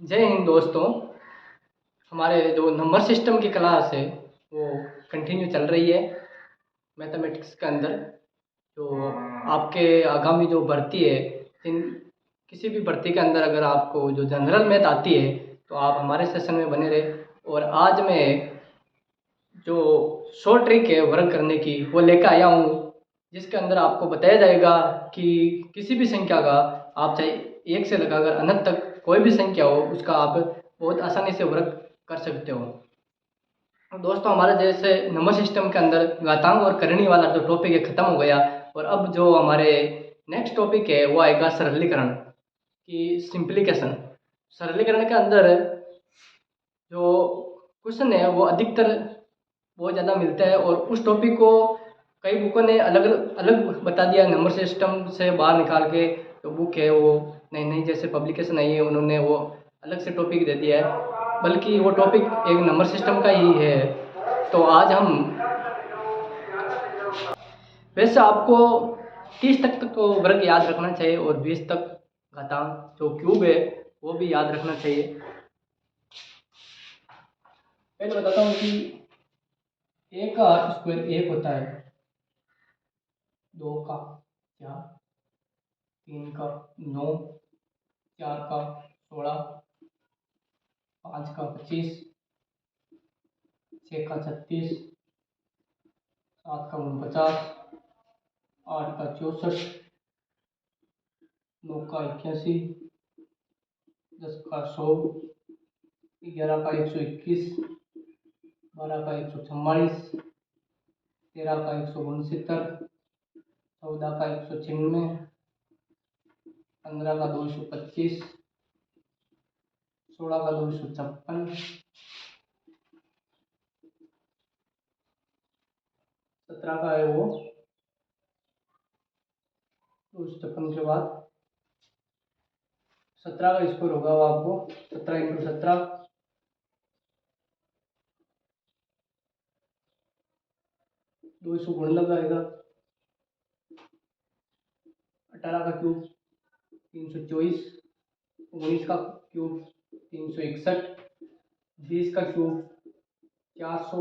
जय हिंद दोस्तों। हमारे जो नंबर सिस्टम की क्लास है वो कंटिन्यू चल रही है मैथमेटिक्स के अंदर। तो आपके आगामी जो भर्ती है, इन किसी भी भर्ती के अंदर अगर आपको जो जनरल मैथ आती है तो आप हमारे सेशन में बने रहे। और आज मैं जो शॉर्ट ट्रिक है वर्क करने की वो लेकर आया हूँ, जिसके अंदर आपको बताया जाएगा कि किसी भी संख्या का आप चाहे एक से लगाकर अनंत तक कोई भी संख्या हो उसका आप बहुत आसानी से वर्क कर सकते हो। तो दोस्तों, हमारा जैसे नंबर सिस्टम के अंदर घातांक और करनी वाला जो टॉपिक है ख़त्म हो गया, और अब जो हमारे नेक्स्ट टॉपिक है वो आएगा सरलीकरण की सिंप्लीकेशन। सरलीकरण के अंदर जो क्वेश्चन है वो अधिकतर बहुत ज़्यादा मिलता है, और उस टॉपिक को कई बुकों ने अलग अलग बता दिया। नंबर सिस्टम से बाहर निकाल के जो बुक है वो नई नई जैसे पब्लिकेशन आई है उन्होंने वो अलग से टॉपिक दे दिया है, बल्कि वो टॉपिक एक नंबर सिस्टम का ही है। तो आज हम वैसे आपको 30 तक तो वर्ग याद रखना चाहिए, और 20 तक घातांक जो क्यूब है वो भी याद रखना चाहिए। पहले बताता हूँ कि एक का स्क्वायर एक होता है, दो का चार, तीन का नौ, चार का 16, पाँच का 25, छः का 36, सात का 49, आठ का 64, नौ का 81, 10 का 100, 11 का 121, 12 का 144, 13 का 169, 14 का 196, 15 का 225, 16 का 256, 17 का है वो 256 के बाद 17 का स्कोर होगा वो आपको 17 इंटू 17, 200 आएगा। 18 का क्यूब 324, 19 का क्यूब 361, 20 का क्यूब 400,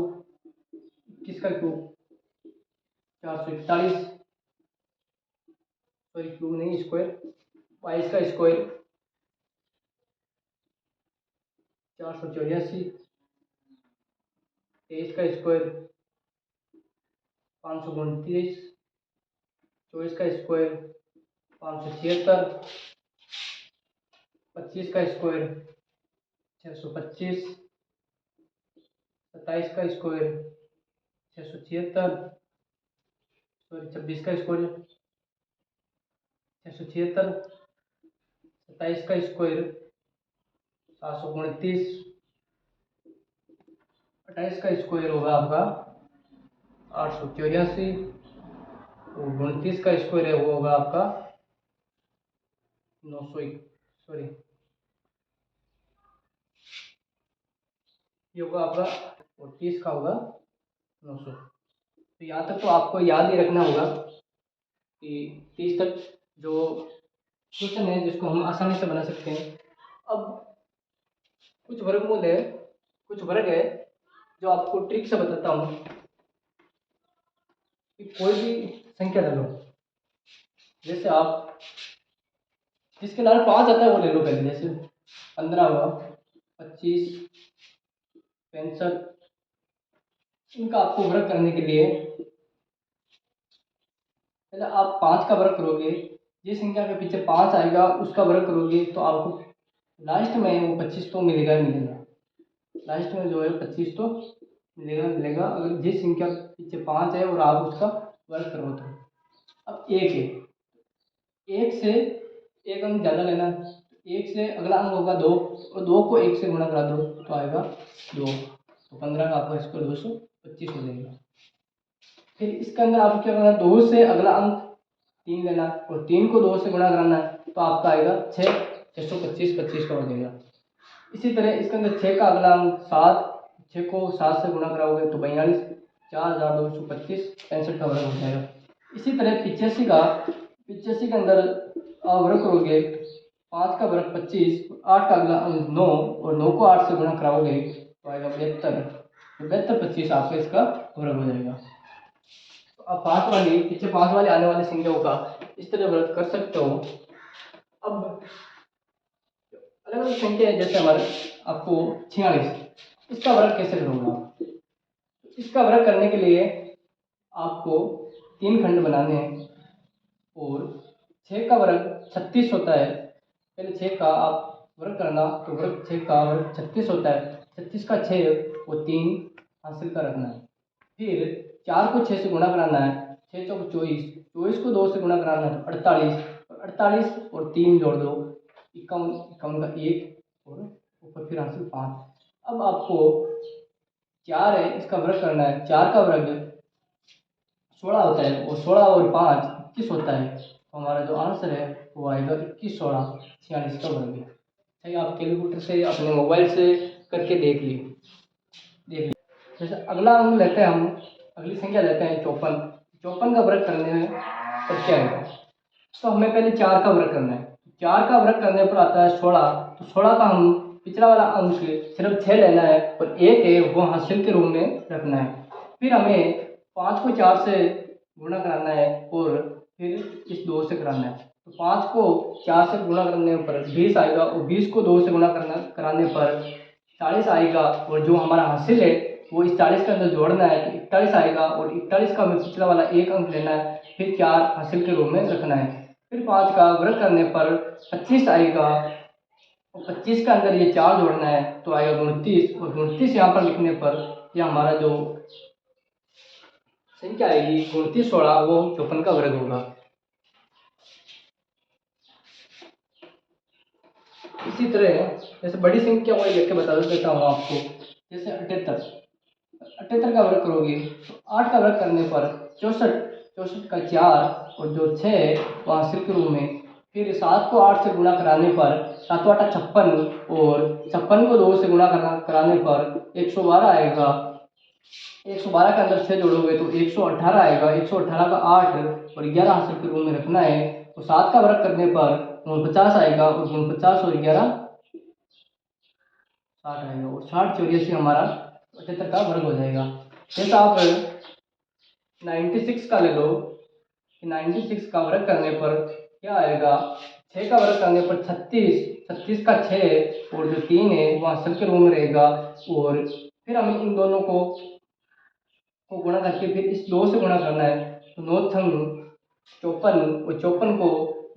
21 का क्यूब 441, सॉरी क्यूब नहीं स्क्वायर, 22 का स्क्वायर 484, 23 का स्क्वायर 529, 24 का स्क्वायर 576, 25 का स्क्वायर 625, 27 का स्क्वायर 676, सॉरी 26 का स्क्वायर 676, 27 का स्क्वायर 729, 28 का स्क्वायर होगा आपका 884, और 29 का स्क्वायर है वो होगा आपका 900, सॉरी ये होगा आपका, और 30 का होगा 900। तो यहाँ तक तो आपको याद ही रखना होगा कि 30 तक जो क्वेश्चन है जिसको हम आसानी से बना सकते हैं। अब कुछ वर्गमूल है, कुछ वर्ग है जो आपको ट्रिक से बताता हूँ कि कोई भी संख्या ले लो, जैसे आप जिसके लाल 5 आता है वो ले लो पहले, जैसे 15 हुआ, 25, 65, इनका आपको वर्ग करने के लिए पहले आप 5 का वर्ग करोगे, जिस संख्या के पीछे 5 आएगा उसका वर्ग करोगे तो आपको लास्ट में वो 25 तो मिलेगा ही मिलेगा। लास्ट में जो है 25 तो मिलेगा मिलेगा, अगर जिस संख्या के पीछे 5 है और आप उसका वर्ग करो तो। अब एक है, एक से एक अंक ज़्यादा लेना, एक से अगला अंक होगा 2, और 2 को 1 से गुणा करा दो तो आएगा 2, तो 15 का आपका स्कोर 225 हो जाएगा। फिर इसके अंदर आपको क्या करना है, 2 से अगला अंक 3 लेना, और 3 को 2 से गुणा कराना है तो आपका आएगा 6, 625, 25 का हो जाएगा। इसी तरह इसके अंदर 6 का अगला अंक 7, 6 को 7 से गुणा कराओगे तो 42, 4225, 65 का वर्ग हो जाएगा। इसी तरह 85 का, 85 के अंदर आप वर्ग करोगे 5 का वर्ग 25, 8 का अगला अंक 9 और 9 को 8 से गुणा कराओगे तो आएगा 72। तो 72 25 आपका इसका वर्ग हो जाएगा। तो अब 5 वाली पीछे 5 वाले आने वाली संख्याओं का इस तरह वर्ग कर सकते हो। अब अलग अलग संख्या है, जैसे हमारे आपको 46, इसका वर्ग कैसे करोगे आप? इसका वर्ग करने के लिए आपको 3 खंड बनाने हैं और 6 का वर्ग 36 होता है। पहले 6 का आप वर्ग करना, तो वर्ग 6 का वर्ग 36 होता है। 36 का 6 और 3 हासिल का रखना है। फिर 4 को 6 से गुणा कराना है, 6 चौक 24, 24 को 2 से गुणा कराना है तो 48, और 48 और 3 जोड़ दो 51, 51 का 1 और ऊपर फिर हासिल 5। अब आपको 4 है, इसका वर्ग करना है। 4 का वर्ग 16 होता है और 16 और 5 21 होता है। तो हमारा जो आंसर है वो आएगा 21, 16, 46 का वर्ग है। चाहिए आप कैलकुलेटर से अपने मोबाइल से करके देख लीजिए। जैसे अगला अंक लेते हैं हम, अगली संख्या लेते हैं 54। 54 का वर्ग करने में पर क्या आएगा? तो हमें पहले 4 का वर्ग करना है। 4 का वर्ग करने पर आता है 16, तो 16 का हम पिछला वाला अंक सिर्फ 6 लेना है और 1 है वो हासिल के रूप में रखना है। फिर हमें 5 को 4 से गुणा कराना है और फिर इस 2 से कराना है। तो 5 को 4 से गुणा करने पर 20 आएगा और 20 को 2 से गुणा कराने पर 40 आएगा, और जो हमारा हासिल है वो इस 40 के अंदर जोड़ना है तो 41 आएगा, और 41 का हमें पिछला वाला 1 अंक लेना है, फिर 4 हासिल के रूप में रखना है। फिर 5 का वर्ग करने पर 25 आएगा और 25 के अंदर ये 4 जोड़ना है तो आएगा 29, और 29 यहाँ पर लिखने पर यह हमारा जो संख्या आएगी 29, 16 वो 54 का वर्ग होगा। इसी तरह जैसे बड़ी संख्या वही लिख के बता देता हूँ आपको, जैसे 78। 78 का वर्ग करोगे तो 8 का वर्ग करने पर 64, 64 का 4 और जो 6 वो हासिल के रूप में। फिर 7 को 8 से गुणा कराने पर 7 8 56, और 56 को 2 से गुणा कराने पर 112 आएगा। 112 के अंदर 6 जोड़ोगे तो 118 आएगा। 118 का 8 और 11 हासिल के रूप में रखना है। तो 7 का वर्ग करने पर 49 आएगा, और 49 और 11 60 आएगा, और 60 84 हमारा 78 का वर्ग हो जाएगा। जैसा आप 96 का ले लो, 96 का वर्ग करने पर क्या आएगा? 6 का वर्ग करने पर 36, 36 का 6 और जो 3 है वो हासिल के रूप में रहेगा, और फिर हमें इन दोनों को गुणा करके फिर इस 2 से गुणा करना है। तो 9 छंग 54, और 54 को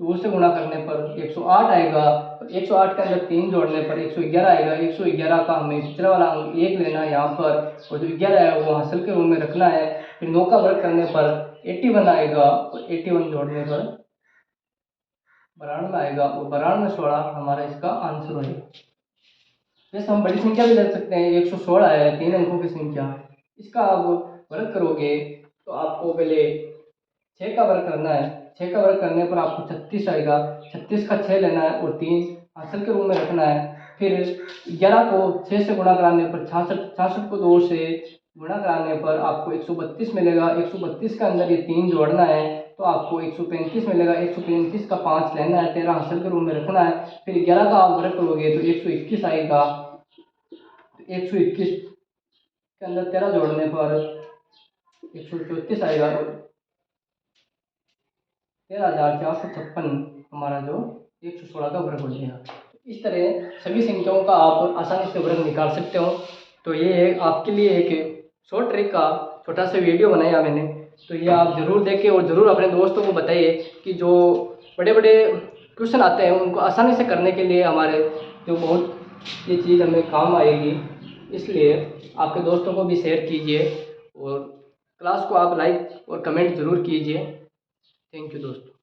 2 से गुणा करने पर 108 आएगा। तो 108 के अंदर 3 जोड़ने पर 111 आएगा। 111 का हमें पिछला वाला अंक 1 लेना है यहाँ पर, और जो 11 है वो हासिल के रूप में रखना है। फिर 9 का वर्ग करने पर 81 आएगा, और 81 जोड़ने पर 92 आएगा, और 92 16 हमारा इसका आंसर है। जैसे हम बड़ी संख्या भी ले सकते हैं, 116 है 3 अंकों की संख्या। इसका आप वर्ग करोगे तो आपको पहले 6 का वर्ग करना है। 6 का वर्ग करने पर आपको 36 आएगा। 36 का 6 लेना है और 3 हासिल के रूप में रखना है। फिर 11 को 6 से गुणा कराने पर 66, 66 को 2 से गुणा कराने पर आपको 132 मिलेगा। 132 के अंदर ये 3 जोड़ना है तो आपको 135 मिलेगा। 135 का 5 लेना है, 13 हासिल के रूप में रखना है। फिर 11 का आप वर्ग करोगे तो 121 आएगा। 121 के अंदर 13 जोड़ने पर 134 आएगा, 13,456 हमारा जो 116 का वर्ग हो जाएगा। इस तरह सभी संख्याओं का आप आसानी से वर्ग निकाल सकते हो। तो ये आपके लिए एक शॉर्ट ट्रिक का छोटा सा वीडियो बनाया मैंने, तो ये आप ज़रूर देखें और ज़रूर अपने दोस्तों को बताइए कि जो बड़े बड़े क्वेश्चन आते हैं उनको आसानी से करने के लिए हमारे जो बहुत ये चीज़ हमें काम आएगी। इसलिए आपके दोस्तों को भी शेयर कीजिए और क्लास को आप लाइक और कमेंट ज़रूर कीजिए। थैंक यू दोस्तों।